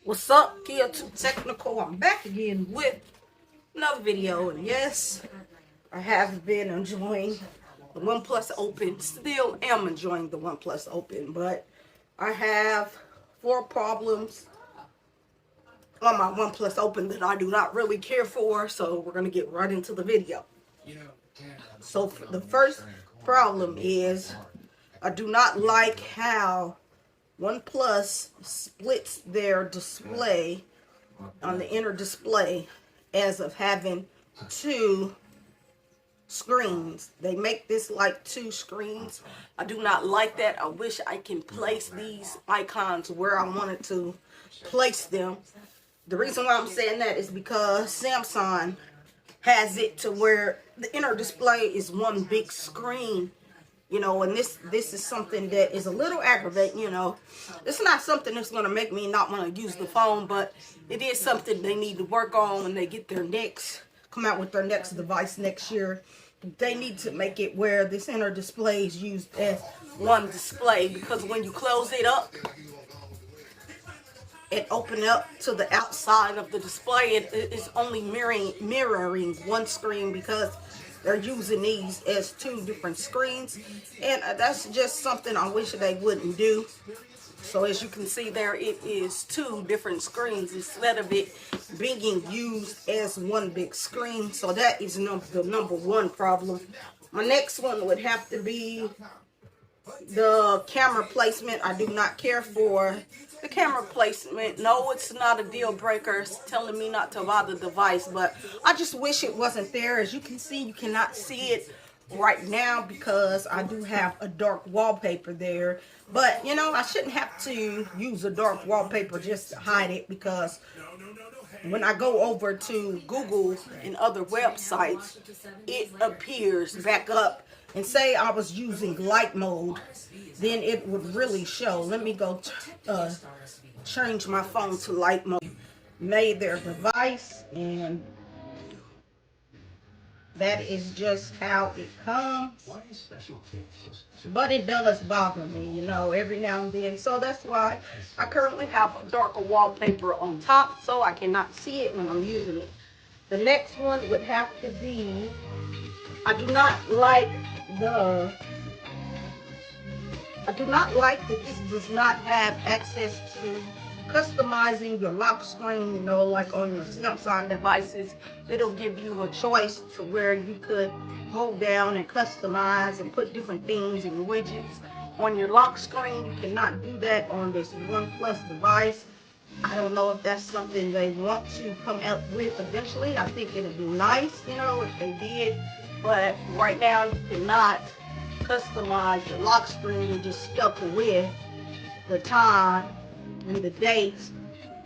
What's up, Kia 2 Technical? I'm back again with another video, and yes, I have been enjoying the OnePlus Open. Still am enjoying the OnePlus Open, but I have 4 problems on my OnePlus Open that I do not really care for, so we're going to get right into the video. So the first problem is I do not like how OnePlus splits their display on the inner display as of having 2 screens. They make this like 2 screens. I do not like that. I wish I can place these icons where I wanted to place them. The reason why I'm saying that is because Samsung has it to where the inner display is one big screen. You know, and this is something that is a little aggravating, you know. It's not something that's going to make me not want to use the phone, but it is something they need to work on when they get their come out with their next device next year. They need to make it where this inner display is used as one display, because when you close it up and open up to the outside of the display, it is only mirroring one screen, because they're using these as 2 different screens, and that's just something I wish they wouldn't do. So as you can see there, it is 2 different screens instead of it being used as one big screen. So that is the number 1 problem. My next one would have to be the camera placement. I do not care for the camera placement. No, it's not a deal breaker. It's telling me not to buy the device, but I just wish it wasn't there. As you can see, you cannot see it right now because I do have a dark wallpaper there. But, you know, I shouldn't have to use a dark wallpaper just to hide it, because when I go over to Google and other websites, it appears back up. And say I was using light mode, then it would really show. Let me go change my phone to light mode. Made their device, and that is just how it comes. But it does bother me, you know, every now and then. So that's why I currently have a darker wallpaper on top, so I cannot see it when I'm using it. The next one would have to be, I do not like that this does not have access to customizing your lock screen. You know, like on your Samsung devices, it'll give you a choice to where you could hold down and customize and put different things and widgets on your lock screen. You cannot do that on this OnePlus device. I don't know if that's something they want to come out with eventually. I think it'd be nice, you know, if they did. But right now, you cannot customize your lock screen. You're just stuck with the time and the dates.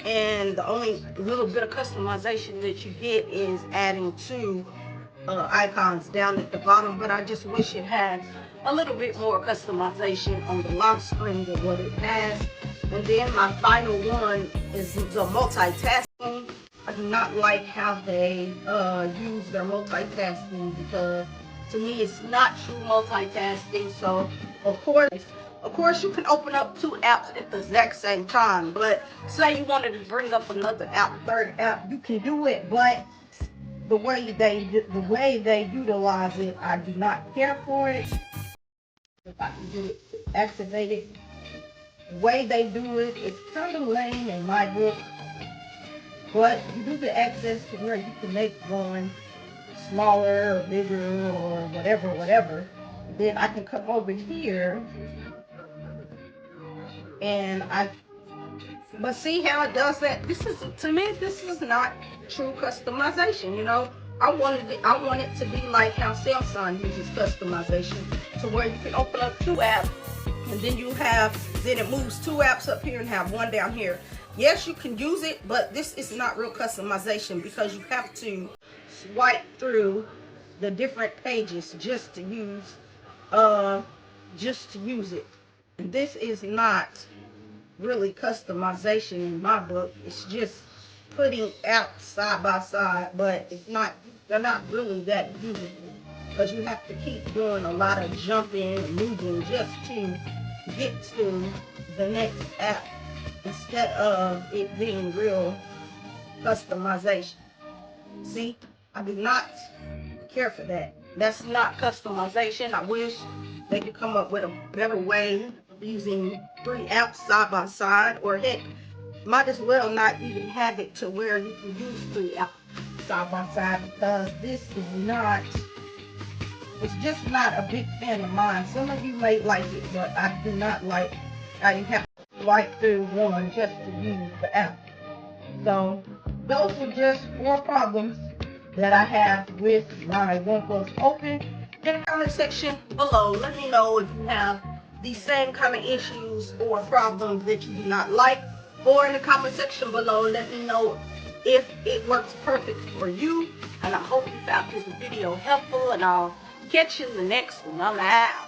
And the only little bit of customization that you get is adding 2 icons down at the bottom. But I just wish it had a little bit more customization on the lock screen than what it has. And then my final one is the multitasking. I do not like how they use their multitasking, because to me it's not true multitasking. So of course you can open up 2 apps at the exact same time, but say you wanted to bring up another app, 3rd app, you can do it, but the way they utilize it, I do not care for it. If I can do it, activate it. The way they do it, it's kind of lame in my book, but you do get access to where you can make one smaller or bigger or whatever. Then I can come over here and but see how it does that? To me, this is not true customization, you know. I want it to be like how Samsung uses customization, to where you can open up 2 apps, and then it moves 2 apps up here and have 1 down here. Yes, you can use it, but this is not real customization, because you have to swipe through the different pages just to use it. And this is not really customization in my book. It's just putting apps side by side, but they're not really that useful, because you have to keep doing a lot of jumping and moving just to get to the next app. instead of it being real customization. See, I do not care for that. That's not customization. I wish they could come up with a better way of using 3 apps side by side, or heck, might as well not even have it to where you can use 3 apps side by side, because this is not, it's just not a big fan of mine. Some of you may like it, but I do not like how you have to swipe through one just to use the app. So those are just 4 problems that I have with my OnePlus Open. In the comment section below, let me know if you have these same kind of issues or problems that you do not like. Or in the comment section below, let me know if it works perfect for you. And I hope you found this video helpful, and I'll catch you in the next one. I'm out.